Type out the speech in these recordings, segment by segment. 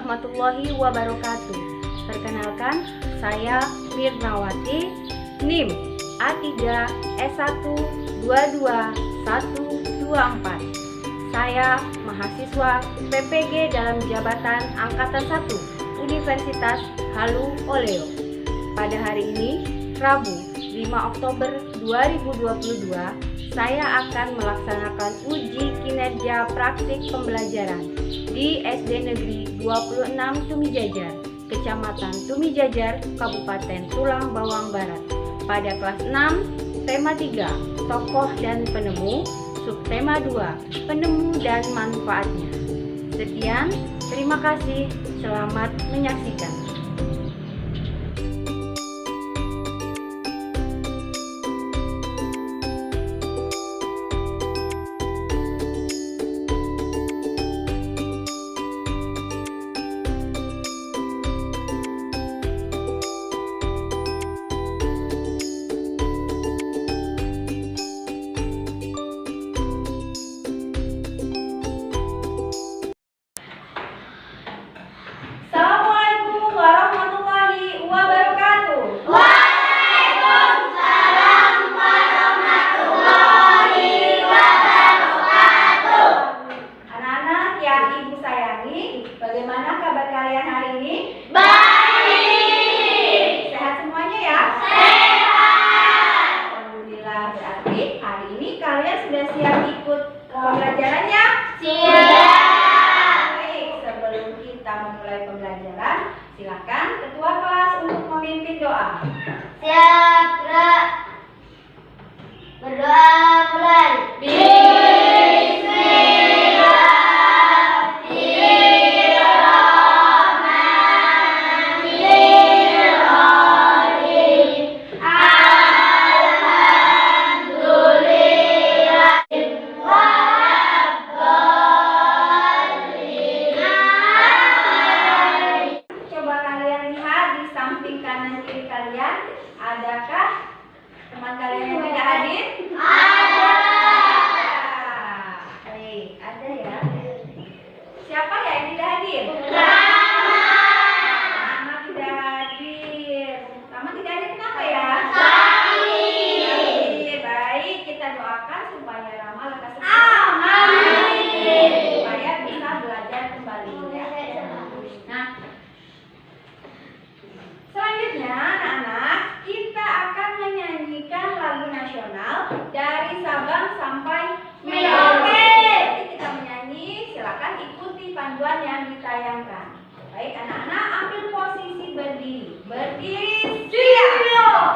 warahmatullahi wabarakatuh. Perkenalkan, saya Mirnawati, NIM A3S1222124. Saya mahasiswa PPG dalam jabatan Angkatan 1 Universitas Halu Oleo. Pada hari ini, Rabu 5 Oktober 2022, saya akan melaksanakan uji kinerja praktik pembelajaran di SD Negeri 26 Tumijajar, Kecamatan Tumijajar, Kabupaten Tulang Bawang Barat. Pada kelas 6, tema 3, tokoh dan penemu, subtema 2, penemu dan manfaatnya. Sekian, terima kasih, selamat menyaksikan. Assalamualaikum warahmatullahi wabarakatuh. Waalaikumsalam warahmatullahi wabarakatuh. Anak-anak yang ibu sayangi, bagaimana kabar kalian hari ini? Baik. Sehat semuanya ya? Sehat. Alhamdulillah, berarti hari ini kalian sudah siap ikut pembelajarannya? Siap. Baik, sebelum kita memulai pembelajaran, silakan ketua kelas untuk memimpin doa. Siap, gerak. Berdoa mulai. Bismillahirrahmanirrahim. Alhamdulillah. Coba kalian lihat di samping kanan kiri kalian, adakah teman kalian yang tidak hadir? Ada. Baik, ada ya. Siapa ya yang tidak hadir? Rama tidak hadir. Rama tidak hadir kenapa ya? Sakit. Baik, kita doakan supaya Rama lekas sembuh. Amin. Supaya bisa belajar kembali ya. Nah, selanjutnya anak-anak, kita akan menyanyikan lagu nasional dari Sabang sampai Merauke. Jadi kita menyanyi, silakan ikuti panduan yang ditayangkan. Baik anak-anak, ambil posisi berdiri. Berdiri siap.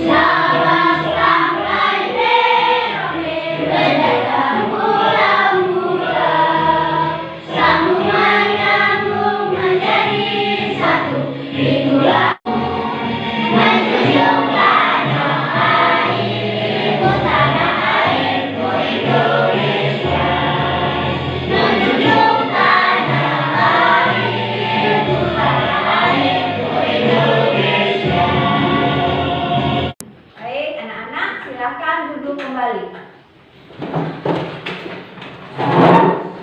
Sabang sampai Merauke, berdagang pulau-pulau, sambungan nyambung menjadi satu, itulah menunjukkan doa ibu tanah airku Indonesia, menunjukkan doa ibu tanah airku Indonesia. Baik anak-anak, silakan duduk kembali.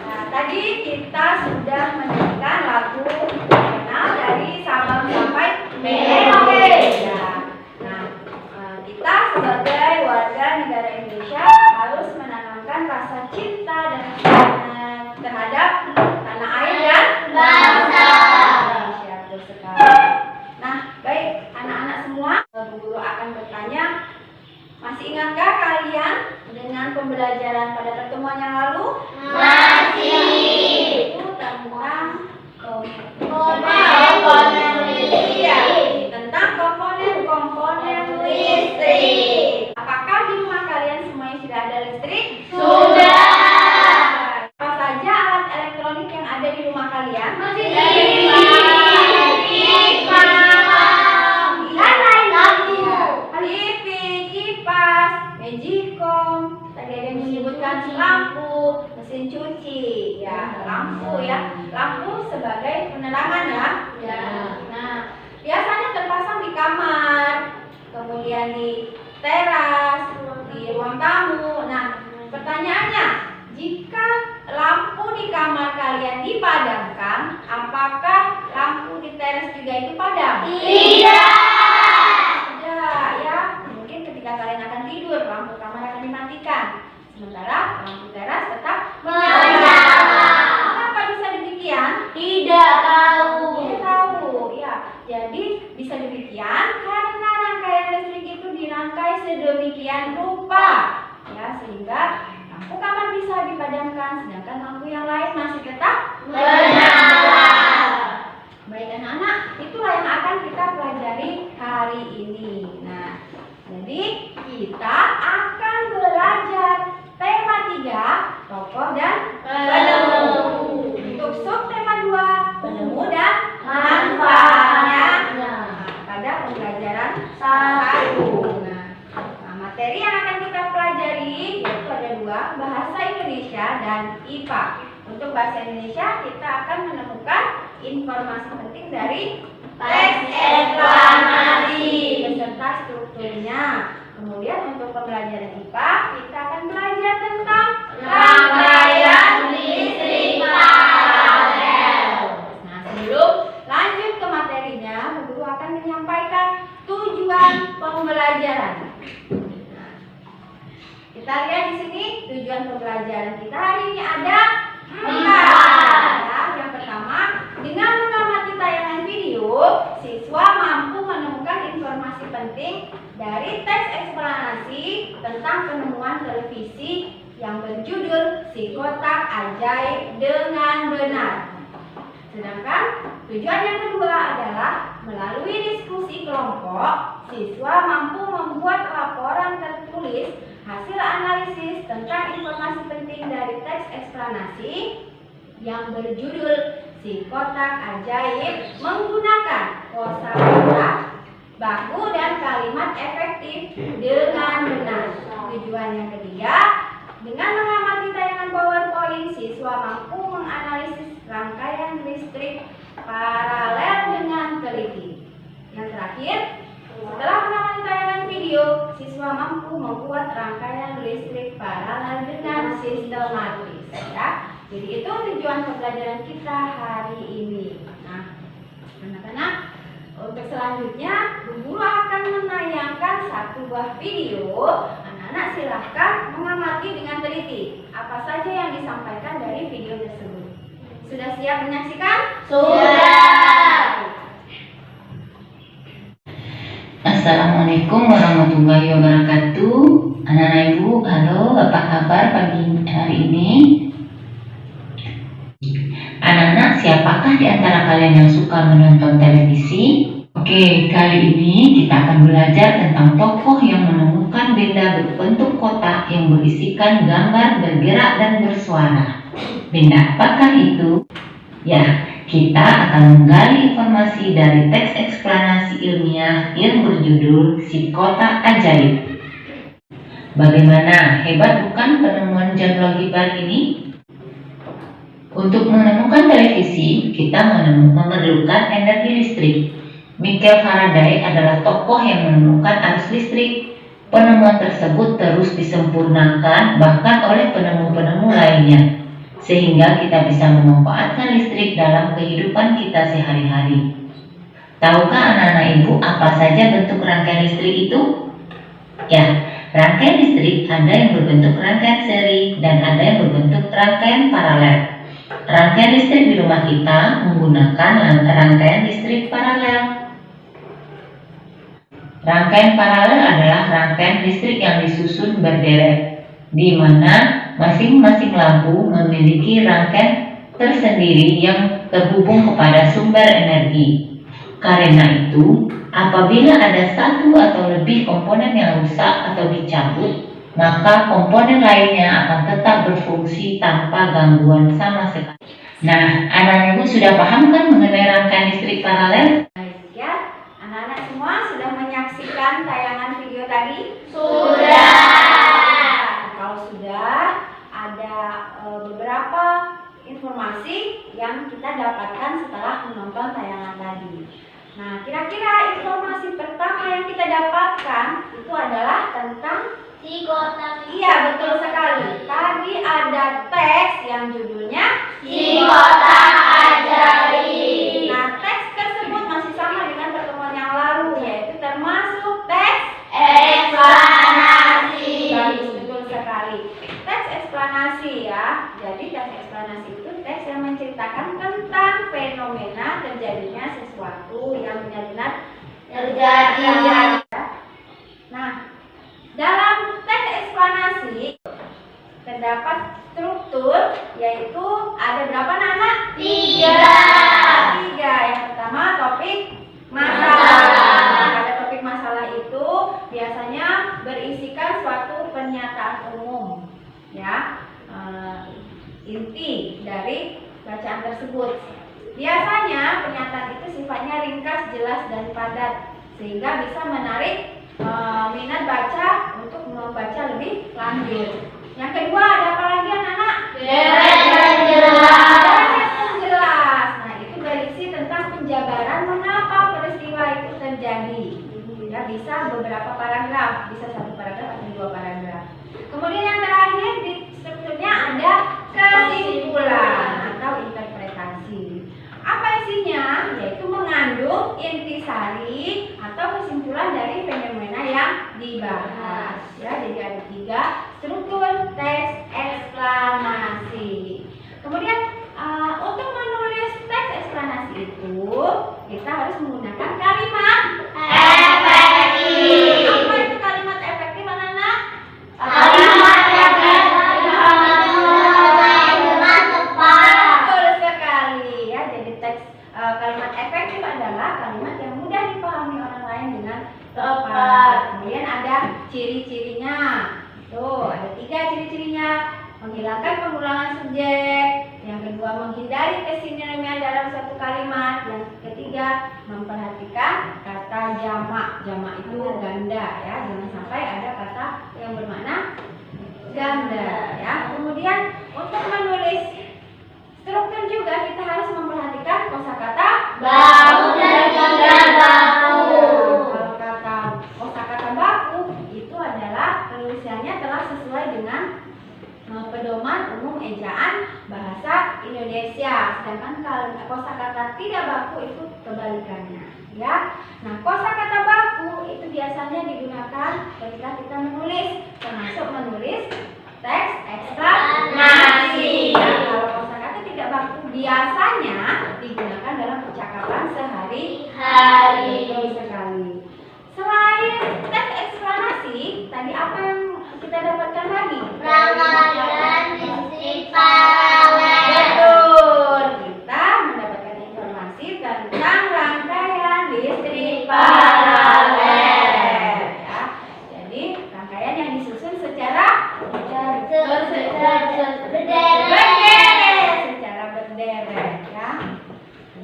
Nah, tadi kita sudah menyanyikan lagu nasional dari Sabang sampai Merauke. Ya. Nah, kita sebagai warga negara Indonesia harus menanamkan rasa cinta dan terhadap tanah air dan Bangsa. Indonesia. Betul sekali. Nah, baik anak-anak semua, Bu Guru akan bertanya, masih ingatkah kalian dengan pembelajaran pada pertemuan yang lalu? Masih. Itu tentang Komponen listrik. Iya, tentang komponen listrik. Apakah di rumah kalian semuanya sudah ada listrik? Sudah. Apa saja alat elektronik yang ada di rumah kalian? TV, kipas, dan lain-lain. TV, kipas, magicom, tadi ada yang menyebutkan lampu, lampu ya. Lampu sebagai penerangan ya. Ya. Nah, biasanya terpasang di kamar, kemudian di teras, di ruang tamu. Nah, pertanyaannya, jika lampu di kamar kalian dipadamkan, apakah lampu di teras juga itu padam? Tidak. Tidak ya. Mungkin ketika kalian akan tidur, lampu kamar akan dimatikan. Sementara lampu teras tetap Menyala. Kenapa bisa demikian? Tidak tahu. Tidak tahu ya. Jadi bisa demikian karena rangkaian listrik itu dirangkai sedemikian rupa ya, sehingga lampu kamar bisa dipadamkan sedangkan lampu yang lain masih tetap Menyala. Baik anak-anak, itulah yang akan kita pelajari hari ini. Nah, jadi kita akan belajar tema 3, tokoh dan penemu. Untuk sub tema 2, penemu dan manfaatnya pada pembelajaran 1. Nah, materi yang akan kita pelajari yaitu ada 2, bahasa Indonesia dan IPA. Untuk bahasa Indonesia kita akan menemukan informasi penting dari Teks eksplanasi beserta strukturnya. Kemudian untuk pembelajaran IPA kita akan belajar tentang rangkaian listrik paralel. Nah, sebelum lanjut ke materinya, Bu Guru akan menyampaikan tujuan pembelajaran. Nah, kita lihat di sini tujuan pembelajaran kita hari ini ada 4. Ya, yang pertama, dengan mengamati tayangan video, siswa mampu menemukan informasi penting dari teks eksplanasi tentang penemuan televisi yang berjudul Si Kotak Ajaib dengan Benar. Sedangkan tujuan yang kedua adalah melalui diskusi kelompok, siswa mampu membuat laporan tertulis hasil analisis tentang informasi penting dari teks eksplanasi yang berjudul Si Kotak Ajaib menggunakan kosakata, baku dan kalimat efektif dengan benar. Tujuan yang ketiga, dengan mengamati tayangan PowerPoint, siswa mampu menganalisis rangkaian listrik paralel dengan teliti. Yang terakhir, setelah mengamati tayangan video, siswa mampu membuat rangkaian listrik paralel dengan sistematis. Ya, jadi itu tujuan pembelajaran kita hari ini. Nah, anak-anak, untuk selanjutnya, Bu Guru akan menayangkan satu buah video. Anak-anak silahkan mengamati dengan teliti apa saja yang disampaikan dari video tersebut. Sudah siap menyaksikan? Sudah. Assalamualaikum warahmatullahi wabarakatuh. Anak-anak ibu, halo, apa kabar pagi hari ini? Anak-anak, siapakah di antara kalian yang suka menonton televisi? Oke, kali ini kita akan belajar tentang tokoh yang menemukan benda berbentuk kotak yang berisikan gambar bergerak dan bersuara. Benda apakah itu? Ya, kita akan menggali informasi dari teks eksplanasi ilmiah yang berjudul Si Kotak Ajaib. Bagaimana hebat bukan penemuan John Gibbard ini? Untuk menemukan televisi, kita memerlukan energi listrik. Michael Faraday adalah tokoh yang menemukan arus listrik. Penemuan tersebut terus disempurnakan bahkan oleh penemu-penemu lainnya, sehingga kita bisa memanfaatkan listrik dalam kehidupan kita sehari-hari. Tahukah anak-anak ibu apa saja bentuk rangkaian listrik itu? Ya, rangkaian listrik ada yang berbentuk rangkaian seri dan ada yang berbentuk rangkaian paralel. Rangkaian listrik di rumah kita menggunakan rangkaian listrik paralel. Rangkaian paralel adalah rangkaian listrik yang disusun berderet, di mana masing-masing lampu memiliki rangkaian tersendiri yang terhubung kepada sumber energi. Karena itu, apabila ada satu atau lebih komponen yang rusak atau dicabut, maka komponen lainnya akan tetap berfungsi tanpa gangguan sama sekali. Nah, anak-anak ibu sudah paham kan mengenai rangkaian listrik paralel? Baik ya, anak-anak semua sudah menyaksikan tayangan video tadi? Sudah. Kalau sudah, ada beberapa informasi dapatkan itu adalah tentang Psikotaksi. iya, betul sekali. Tadi ada teks yang judulnya Psikota ajaib. Nah, teks tersebut masih sama dengan pertemuan yang lalu, yaitu termasuk teks Eksplanasi. bagus, betul sekali. Teks eksplanasi ya. Jadi teks eksplanasi itu teks yang menceritakan tentang fenomena terjadinya sesuatu yang benar-benar Terjadi. Nah, dalam teks eksplanasi terdapat struktur, yaitu ada berapa anak? 3. Yang pertama topik masalah. Pada topik masalah itu biasanya berisikan suatu pernyataan umum, ya, inti dari bacaan tersebut. Biasanya pernyataan itu sifatnya ringkas, jelas, dan padat, sehingga bisa menarik minat baca untuk membaca lebih lanjut. Yang kedua ada apa lagi anak-anak? Deret menjelas. Deret menjelas. Nah, itu berisi tentang penjabaran mengapa peristiwa itu terjadi. Ya, bisa beberapa paragraf, bisa 1 paragraf atau 2 paragraf. Kemudian yang terakhir di strukturnya ada kesimpulan atau interpretasi. Apa isinya? Yaitu mengandung intisari atau kesimpulan dari fenomena yang dibahas. Ya, jadi ada 3 struktur teks eksplanasi. Kemudian untuk menulis teks eksplanasi itu kita harus menggunakan kalimat Efektif. Apa itu kalimat efektif, anak-anak? Kalimat yang dengan tepat. Betul sekali ya. Jadi teks kalimat efektif adalah kalimat yang mudah dipahami orang lain dengan tepat. Kemudian ada ciri-cirinya. Tuh, ada 3 ciri-cirinya. Menghilangkan pengulangan subjek. Yang kedua, menghindari kesinoniman dalam satu kalimat. Yang ketiga, memperhatikan kata jamak. Jamak itu ganda ya. Jangan sampai ada kata yang bermakna ganda ya. Kemudian untuk menulis struktur juga kita harus memperhatikan kosakata Baku dan tidak baku. Kalau kata kosakata baku itu adalah penulisannya telah sesuai dengan pedoman umum ejaan bahasa Indonesia. Sedangkan kalau kosakata tidak baku itu kebalikannya, ya. Nah, kosakata baku itu biasanya digunakan ketika kita menulis, termasuk menulis teks eksplanasi. Nah, kalau kosakata tidak baku biasanya digunakan dalam percakapan sehari-hari. Betul sekali. Selain teks eksplanasi, tadi apa yang kita dapatkan lagi? Rangkaian listrik paralel. Betul. Kita mendapatkan informasi tentang rangkaian listrik paralel. Ya. Jadi rangkaian yang disusun secara berderet. Secara berderet. Ya.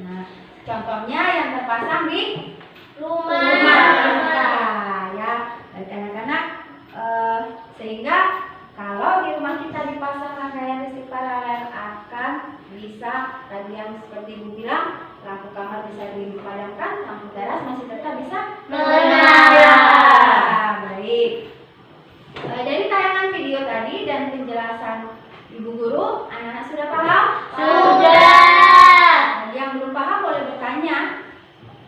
Nah, contohnya yang terpasang di rumah kita, ya, bagi anak-anak, sehingga kalau di rumah kita dipasang rangkaian listrik paralel akan bisa tadi yang seperti Ibu bilang, lampu kamar bisa dipadamkan, lampu teras masih tetap bisa Menyala. Baik. Dari tayangan video tadi dan penjelasan Ibu Guru, anak-anak sudah paham? Sudah. Yang belum paham boleh bertanya.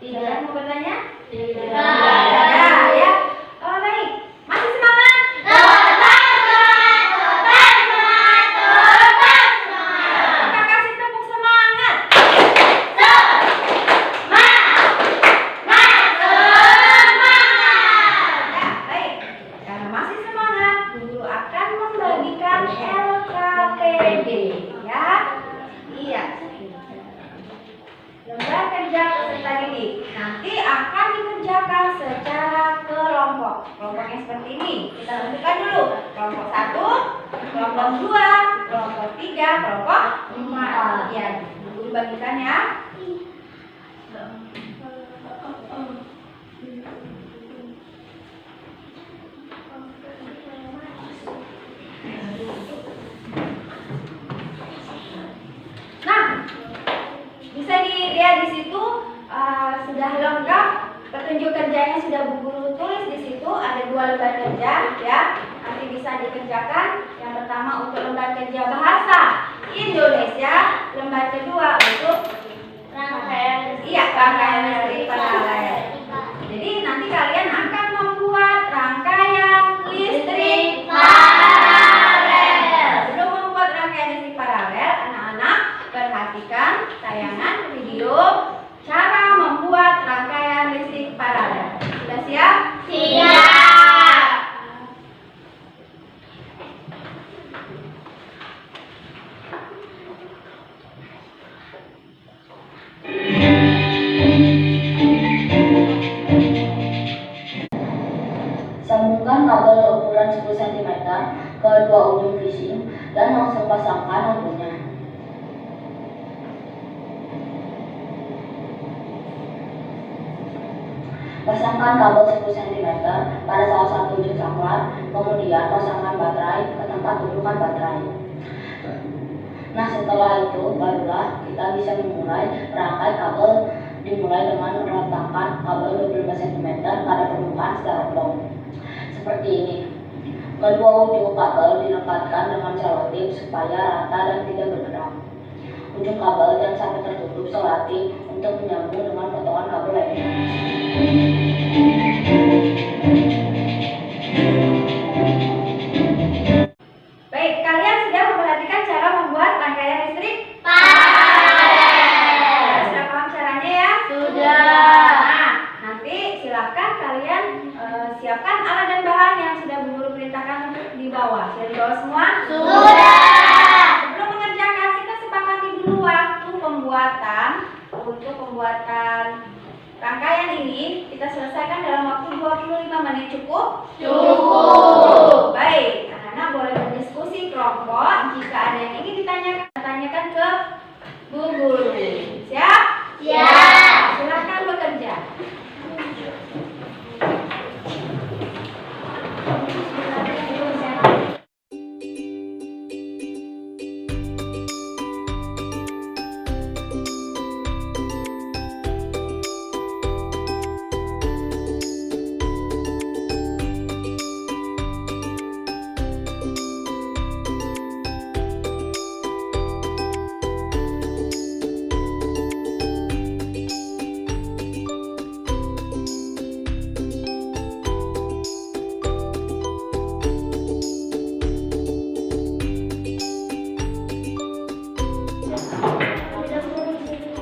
Siapa yang mau bertanya? Tidak. Ada, ya. Baik. Masih semangat? Kita kasih tepuk semangat. Ya, baik. Karena masih semangat, Bu Guru akan membagikan LKPD, ya. Iya. Lembar kerja peserta didik nanti akan dikerjakan secara kelompok. Kelompoknya seperti ini. Kita tentukan dulu. Kelompok 1, kelompok 2, kelompok 3, kelompok 4. Ya, Bu Guru bagikan ya. Nah, bisa dilihat di situ sudah lengkap petunjuk kerjanya sudah Bu Guru tulis dua lembar kerja ya. Nanti bisa dikerjakan. Yang pertama untuk lembar kerja bahasa Indonesia, lembar kedua untuk rangkaian listrik paralel. Jadi nanti kalian akan membuat rangkaian listrik paralel. Sebelum membuat rangkaian listrik paralel, anak-anak perhatikan tayangan video cara membuat rangkaian listrik paralel. Sudah siap? Siap. Sambungkan kabel ukuran 10 cm ke dua ujung fishing dan langsung pasangkan lampunya. Pasangkan kabel 10 cm pada salah satu ujung caklar, kemudian pasangkan baterai ke tempat tujukan baterai. Nah, setelah itu barulah kita bisa memulai merangkai kabel. Dimulai dengan meletakkan kabel 25 cm pada permukaan styrofoam. Seperti ini. Kedua ujung kabel dilekatkan dengan selotip supaya rata dan tidak bergerak. Ujung kabel jangan sampai tertutup selotip untuk menyambung dengan potongan kabel lainnya. Baik, kalian sudah memperhatikan cara membuat rangkaian listrik? Sudah paham caranya ya? Sudah. Nah, nanti silakan kalian siapkan alat dan bahan yang sudah Bu Guru perintahkan untuk dibawa. Sudah dibawa semua? Sudah. Sebelum mengerjakan, kita sepakati dulu waktu pembuatan. Untuk pembuatan rangkaian ini kita selesaikan dalam waktu 25 menit. Cukup? Cukup. Baik, anak-anak boleh berdiskusi kelompok. Jika ada yang ingin ditanyakan ke Bu Guru. Siap? Siap. Silakan bekerja.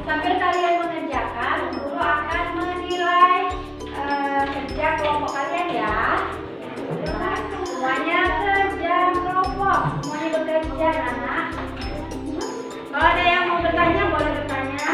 Sambil kalian mengerjakan, guru akan menilai kerja kelompok kalian ya. Semuanya kerja kelompok, semuanya bekerja anak. Kalau ada yang mau bertanya boleh bertanya.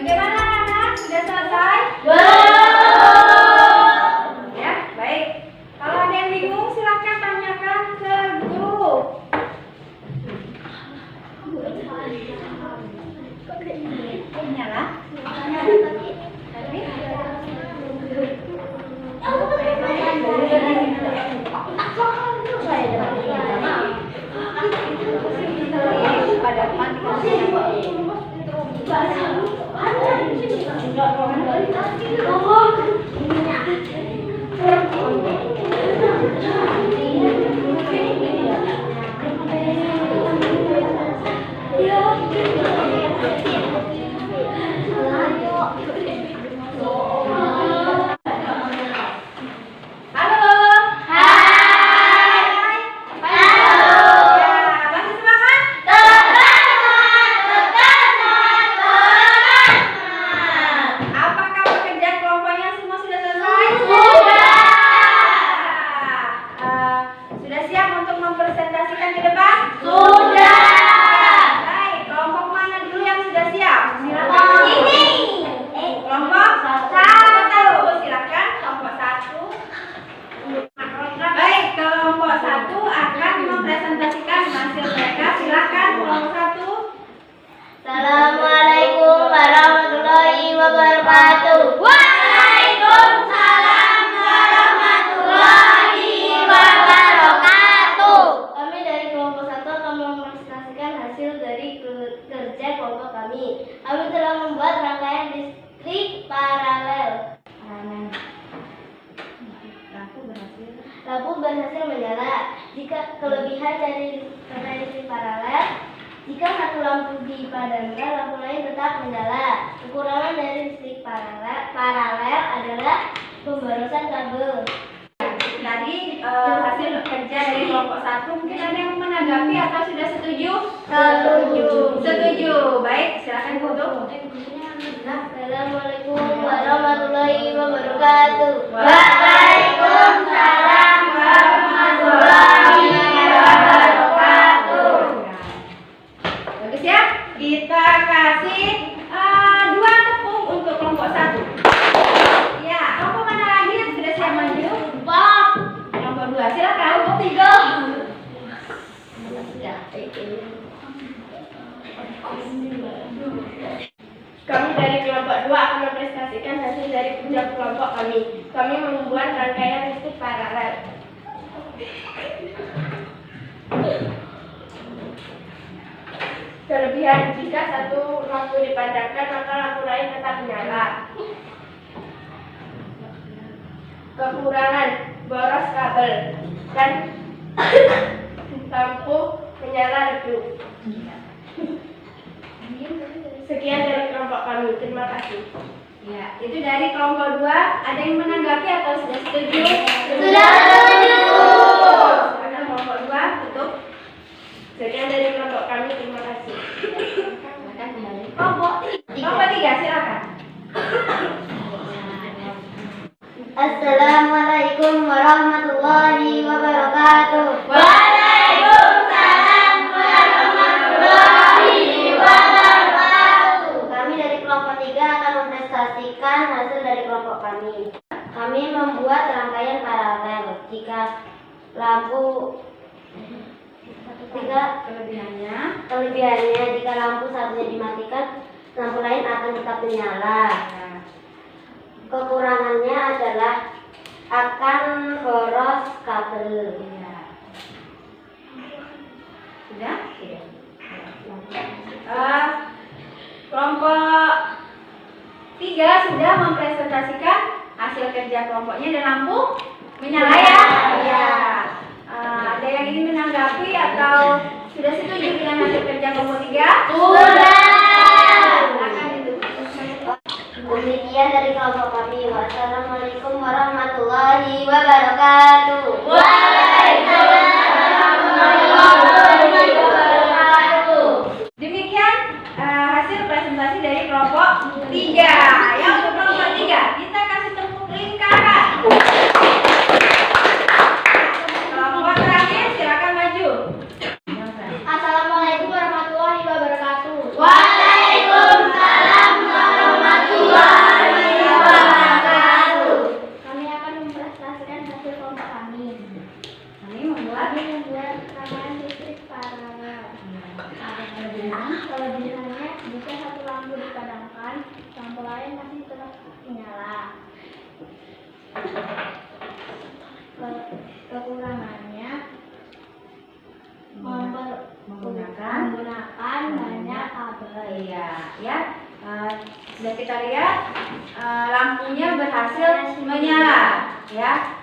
Bagaimana anak-anak? Sudah selesai? Ya, baik. Kalau ada yang bingung silakan tanyakan ke guru. Nyala? Pada Assalamualaikum warahmatullahi wabarakatuh. Waalaikumsalam warahmatullahi wabarakatuh. Kami dari kelompok 1 akan mempresentasikan hasil dari kerja kelompok kami. Kami telah membuat rangkaian listrik paralel. Lampu berhasil menyala. Jika kelebihan dari listrik paralel, jika satu lampu dipadamkan, lampu lain tetap menyala. Kekurangan dari listrik paralel adalah pemborosan kabel. Tadi hasil kerja dari kelompok 1 mungkin ada yang menanggapi atau sudah setuju? Setuju. Baik, silakan foto. Assalamualaikum warahmatullahi wabarakatuh. Waalaikumsalam warahmatullahi wabarakatuh. Bagus ya. Kita kasih 2 tepung untuk kelompok 1. Ya, kelompok mana lagi yang sudah siap maju? Kelompok 2, silakan. Kelompok 3. Kami dari kelompok 2 akan mempresentasikan hasil dari kerja kelompok kami. Kami membuat rangkaian listrik paralel. Kelebihan, jika satu lampu dipadamkan, maka lampu lain tetap menyala. Kekurangan, boros kabel dan lampu menyala redup. Sekian dari kelompok kami. Terima kasih. Ya, itu dari kelompok 2. Ada yang menanggapi atau sudah setuju? Sudah setuju. Silakan kelompok 2 tutup. Sekian dari kelompok kami. Terima kasih. Silakan kembali. Kelompok 3, silakan. Assalamualaikum warahmatullahi wabarakatuh. Waalaikumsalam warahmatullahi wabarakatuh. Kami dari kelompok 3 akan mempresentasikan hasil dari kelompok kami. Kami membuat rangkaian paralel. Jika kelebihannya jika lampu satunya dimatikan, lampu lain akan tetap menyala. Kekurangannya adalah akan boros kabel. Sudah? Kelompok 3 sudah mempresentasikan hasil kerja kelompoknya dan lampu menyala ya? Iya. Ada yang ingin menanggapi atau sudah setuju dengan hasil kerja kelompok 3? Silakan ditutup. Demikian dari kelompok kami. Wassalamualaikum warahmatullahi wabarakatuh. Demikian hasil presentasi dari kelompok 3. Ya, untuk kelompok 3 kita kasih tepuk lingkaran. Kelompok terakhir silakan maju. Assalamualaikum warahmatullahi wabarakatuh. Waalaikumsalam warahmatullahi menyalakan, lampu lain masih tetap menyala. Kekurangannya Menggunakan banyak kabel. iya ya. Sudah kita lihat lampunya berhasil menyala ya.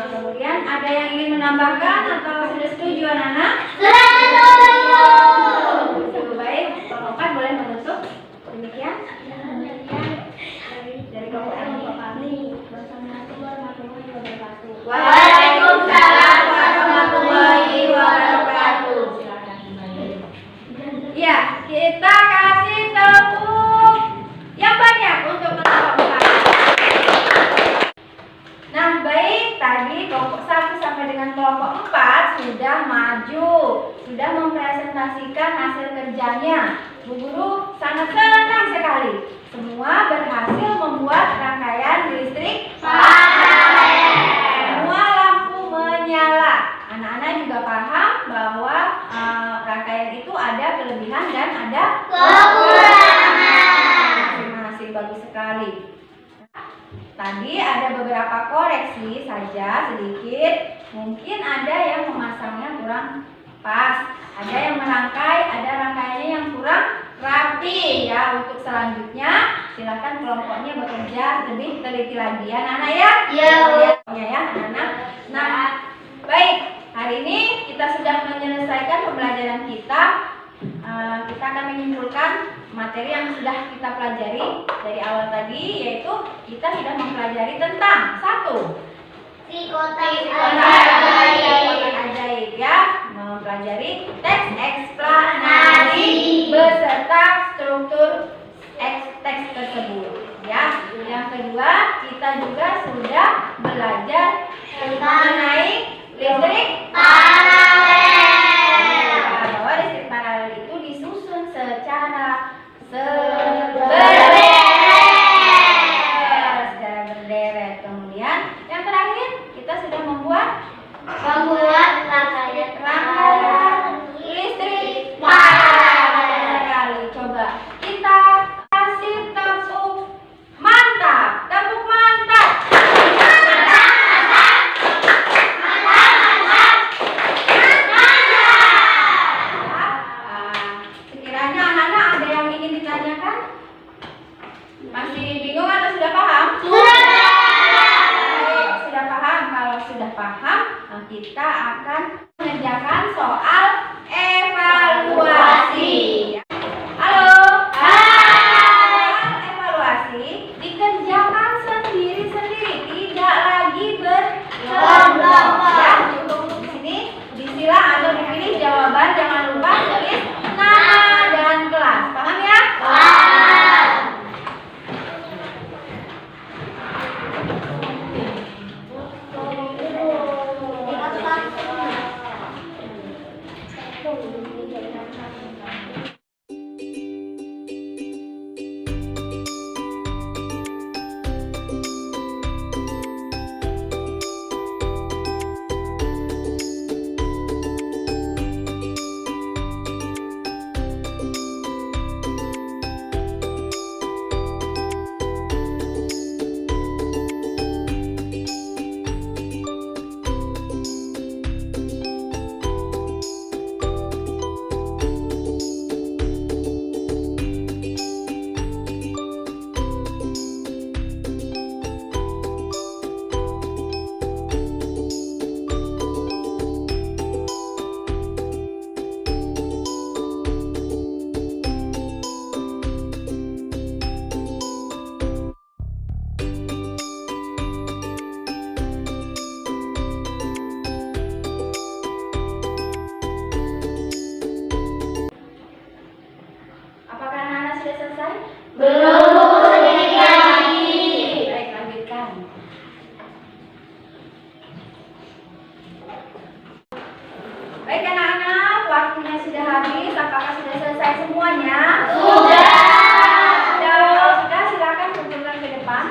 Kemudian ada yang ingin menambahkan atau sudah setuju anak-anak? Cukup baik. Kelompok 4 boleh menutup. Demikian. Dari kelompok kami. Waalaikumsalam warahmatullahi wabarakatuh. Ya, kita kasih tepuk yang banyak untuk kelompok 4. Nah, baik, tadi kelompok 1 sampai dengan kelompok 4 sudah maju, sudah mempresentasikan hasil kerjanya. Bu Guru sangat senang sekali. Semua berhasil membuat rangkaian listrik semua lampu menyala. Anak-anak juga paham bahwa rangkaian itu ada kelebihan dan ada kekurangan. Masing-masing bagus sekali. Tadi ada beberapa koreksi saja sedikit. Mungkin ada yang memasangnya kurang pas, ada yang merangkai, ada rangkaiannya yang kurang rapi ya. Untuk selanjutnya silakan kelompoknya bekerja lebih teliti lagi ya anak-anak ya. Iya ya anak-anak. Nah, baik, hari ini kita sudah menyelesaikan pembelajaran kita. Kita akan menyimpulkan materi yang sudah kita pelajari dari awal tadi, yaitu kita sudah mempelajari tentang 1. Si kotak ajaib ya, mempelajari teks eksplanasi beserta struktur teks tersebut ya. Yang kedua, kita juga sudah belajar mengenai listrik paralel. Bahwa listrik paralel itu disusun secara berderet. Kemudian yang terakhir kita sudah membuat rangkaian listrik paralel. Coba kita kasih tepuk mantap, tepuk mantap. Sekiranya anak-anak ada yang ingin ditanyakan? Masih bingung atau sudah paham? Sudah paham. Kalau sudah paham, kita akan mengerjakan soal evaluasi. Halo. Soal evaluasi dikerjakan sendiri-sendiri, tidak lagi berkelompok. Ya, di sini disilang atau dipilih jawaban, jangan lupa tulis nama dan kelas. Paham ya? Apakah anak-anak sudah selesai? Belum, sedikit lagi. Baik, lanjutkan. Baik anak-anak, waktunya sudah habis. Apakah sudah selesai semuanya? Sudah, silakan kumpulkan ke depan.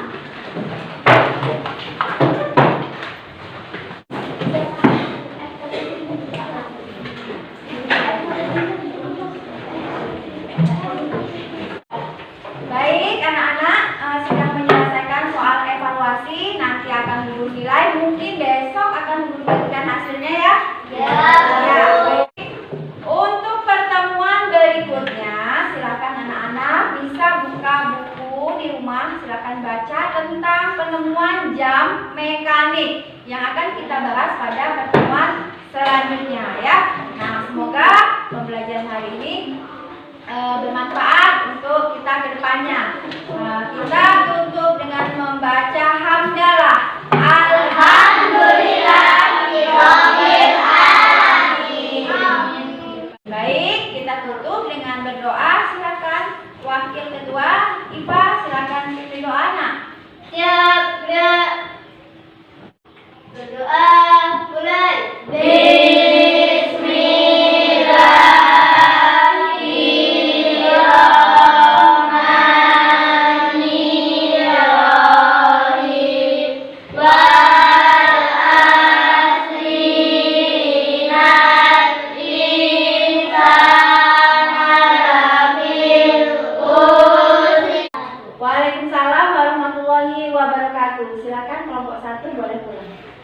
Baik, di rumah silakan baca tentang penemuan jam mekanik yang akan kita bahas pada pertemuan selanjutnya ya. Nah, semoga pembelajaran hari ini bermanfaat untuk kita ke depannya. Kita tutup dengan membaca hamdalah. Alhamdulillahirabbil alamin. Baik, kita tutup dengan berdoa. Silakan wakil ketua IPA, silakan pimpin doanya. Siap, gerak. Berdoa, mulai. Waalaikumsalam warahmatullahi wabarakatuh. Silakan kelompok 1 boleh pulang.